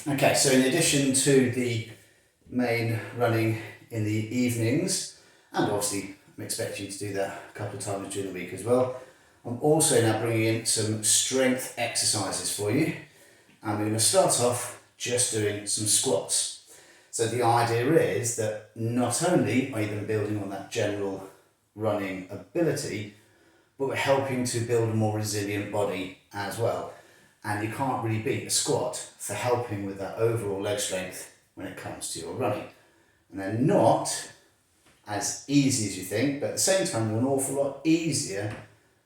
Okay, so in addition to the main running in the evenings, and obviously I'm expecting you to do that a couple of times during the week as well, I'm also now bringing in some strength exercises for you, and we're going to start off just doing some squats. So the idea is that not only are you going to be building on that general running ability, but we're helping to build a more resilient body as well. And you can't really beat a squat for helping with that overall leg strength when it comes to your running. And they're not as easy as you think, but at the same time they're an awful lot easier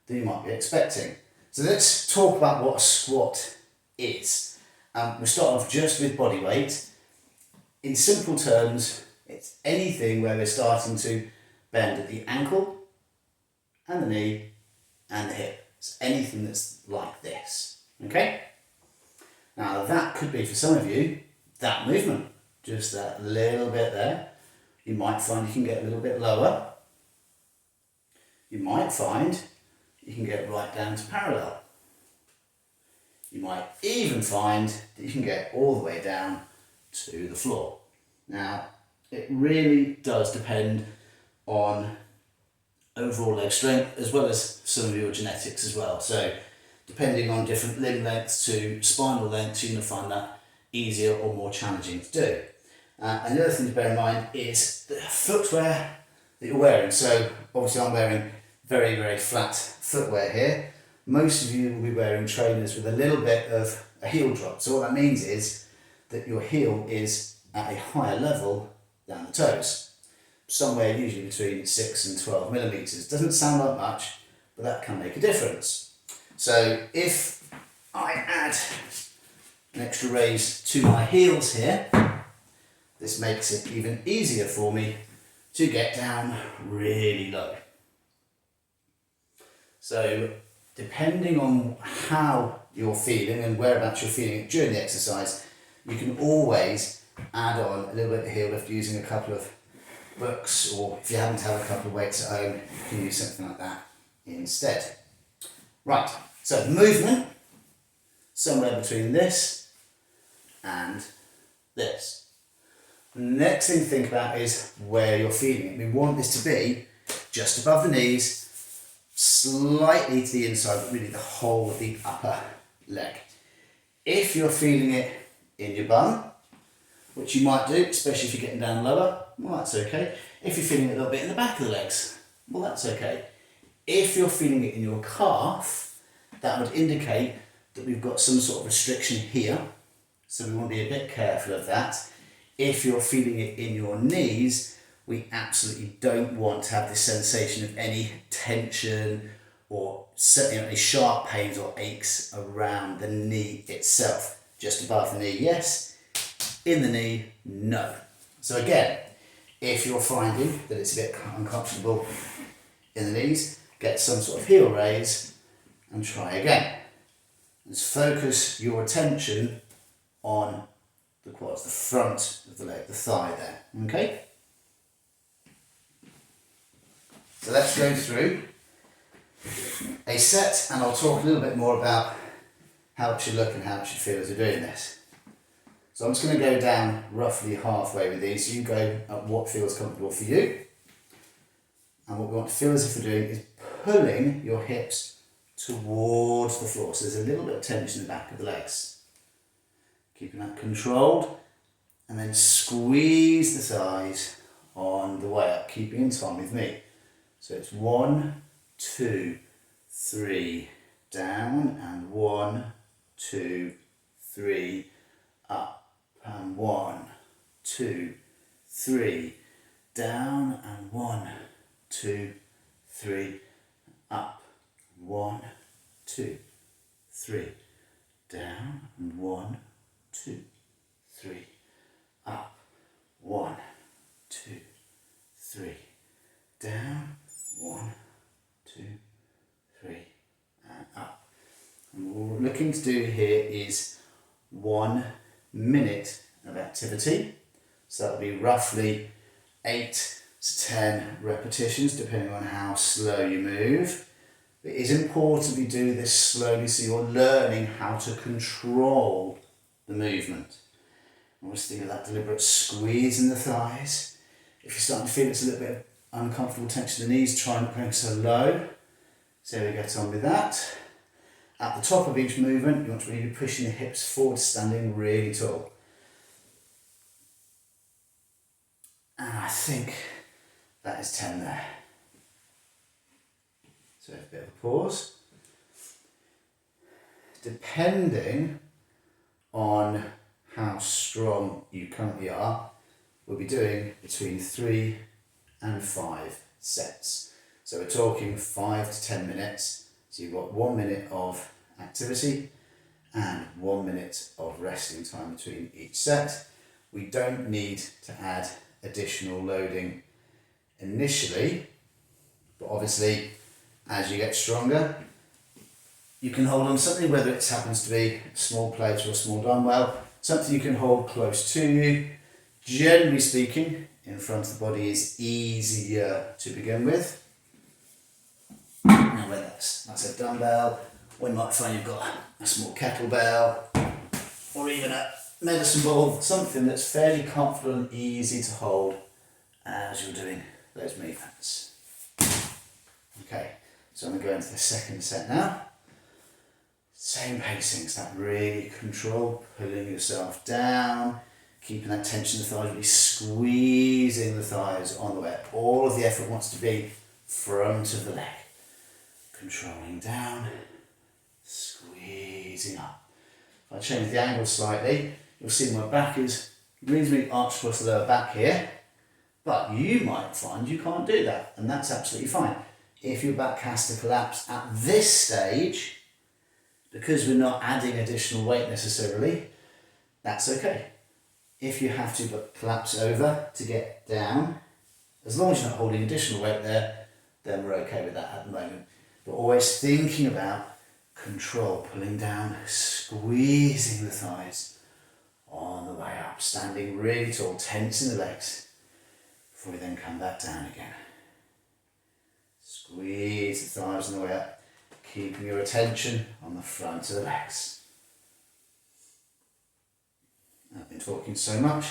than you might be expecting. So let's talk about what a squat is. We'll start off just with body weight. In simple terms, it's anything where we're starting to bend at the ankle and the knee and the hip. It's anything that's like this, okay? Now that could be, for some of you, that movement, just that little bit there. You might find you can get a little bit lower. You might find you can get right down to parallel. You might even find that you can get all the way down to the floor. Now, it really does depend on overall leg strength as well as some of your genetics as well. So depending on different limb lengths to spinal lengths, you're going to find that easier or more challenging to do. And the other thing to bear in mind is the footwear that you're wearing. So obviously I'm wearing very, very flat footwear here. Most of you will be wearing trainers with a little bit of a heel drop. So what that means is that your heel is at a higher level than the toes. Somewhere usually between 6 and 12 millimeters. Doesn't sound like much, but that can make a difference. So if I add an extra raise to my heels here, this makes it even easier for me to get down really low. So depending on how you're feeling and whereabouts you're feeling it during the exercise, you can always add on a little bit of heel lift using a couple of books, or if you happen to have a couple of weights at home, you can use something like that instead. Right, so the movement, somewhere between this and this. The next thing to think about is where you're feeling it. We want this to be just above the knees, slightly to the inside, but really the whole of the upper leg. If you're feeling it in your bum, which you might do, especially if you're getting down lower, well, that's okay. If you're feeling it a little bit in the back of the legs, well, that's okay. If you're feeling it in your calf, that would indicate that we've got some sort of restriction here, so we want to be a bit careful of that. If you're feeling it in your knees, we absolutely don't want to have this sensation of any tension or any sharp pains or aches around the knee itself. Just above the knee, yes. In the knee, no. So again, if you're finding that it's a bit uncomfortable in the knees, get some sort of heel raise and try again. Just focus your attention on the quads, the front of the leg, the thigh there, okay? So let's go through a set and I'll talk a little bit more about how it should look and how it should feel as you're doing this. So I'm just going to go down roughly halfway with these. You go at what feels comfortable for you. And what we want to feel as if we're doing is pulling your hips towards the floor. So there's a little bit of tension in the back of the legs. Keeping that controlled. And then squeeze the thighs on the way up, keeping in time with me. So it's 1, 2, 3, down, and 1, 2, 3, up. And 1, 2, 3, down, and 1, 2, 3, up. 1, 2, 3, down, and 1, 2, 3, up. 1, 2, 3, down, 1, 2, 3, and up. And what we're looking to do here is 1 minute of activity. So that'll be roughly 8 to 10 repetitions depending on how slow you move. It is important we do this slowly so you're learning how to control the movement. Obviously with that deliberate squeeze in the thighs. If you're starting to feel it's a little bit of uncomfortable tension in the knees, try not going so low. See how we get on with that. At the top of each movement, you want to really be pushing the hips forward, standing really tall. And I think that is 10 there. So a bit of a pause. Depending on how strong you currently are, we'll be doing between 3 and 5 sets. So we're talking 5 to 10 minutes. So you've got 1 minute of activity and 1 minute of resting time between each set. We don't need to add additional loading initially, but obviously as you get stronger, you can hold on something, whether it happens to be a small plate or a small dumbbell, something you can hold close to you. Generally speaking, in front of the body is easier to begin with. Now whether that's a dumbbell, or you might find you've got a small kettlebell, or even a medicine ball, something that's fairly comfortable and easy to hold as you're doing those movements. Okay, so I'm going to go into the second set now. Same pacing, so that really control, pulling yourself down, keeping that tension in the thighs, really squeezing the thighs on the way up. All of the effort wants to be front of the leg. Controlling down, squeezing up. If I change the angle slightly, you'll see my back is reasonably arched across the lower back here, but you might find you can't do that, and that's absolutely fine. If your back has to collapse at this stage, because we're not adding additional weight necessarily, that's okay. If you have to collapse over to get down, as long as you're not holding additional weight there, then we're okay with that at the moment. But always thinking about control, pulling down, squeezing the thighs on the way up, standing really tall, tensing the legs, before we then come back down again. Squeeze the thighs on the way up, keeping your attention on the front of the legs. I've been talking so much,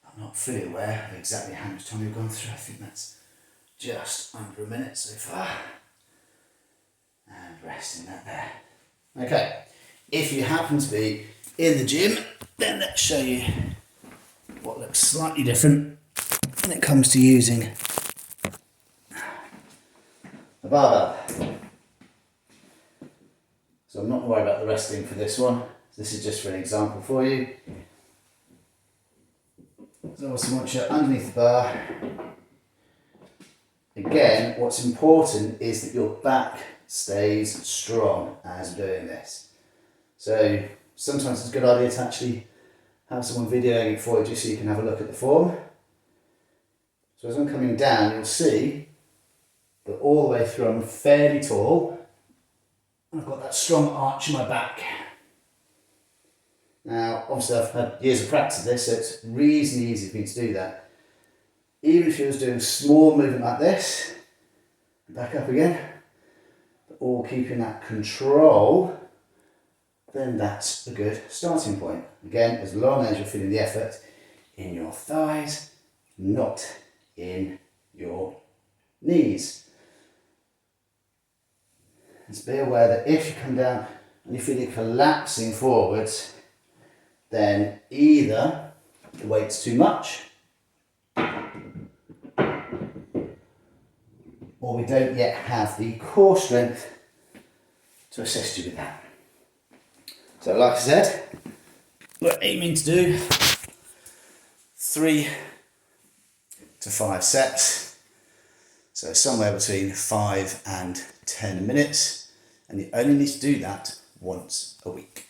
I'm not fully aware of exactly how much time we've gone through. I think that's just under a minute so far. And resting that there. Okay, if you happen to be in the gym, then let's show you what looks slightly different when it comes to using a barbell. So I'm not worried about the resting for this one. This is just for an example for you. So obviously once you're underneath the bar, again, what's important is that your back stays strong as you're doing this. So sometimes it's a good idea to actually have someone videoing it for you just so you can have a look at the form. So as I'm coming down, you'll see that all the way through I'm fairly tall. And I've got that strong arch in my back. Now, obviously I've had years of practice of this, so it's reasonably easy for me to do that. Even if you was doing a small movement like this, back up again, but all keeping that control, then that's a good starting point. Again, as long as you're feeling the effort in your thighs, not in your knees. Just be aware that if you come down and you feel it collapsing forwards, then either the weight's too much, or we don't yet have the core strength to assist you with that. So like I said, we're aiming to do 3 to 5 sets, so somewhere between 5 and 10 minutes, and you only need to do that once a week.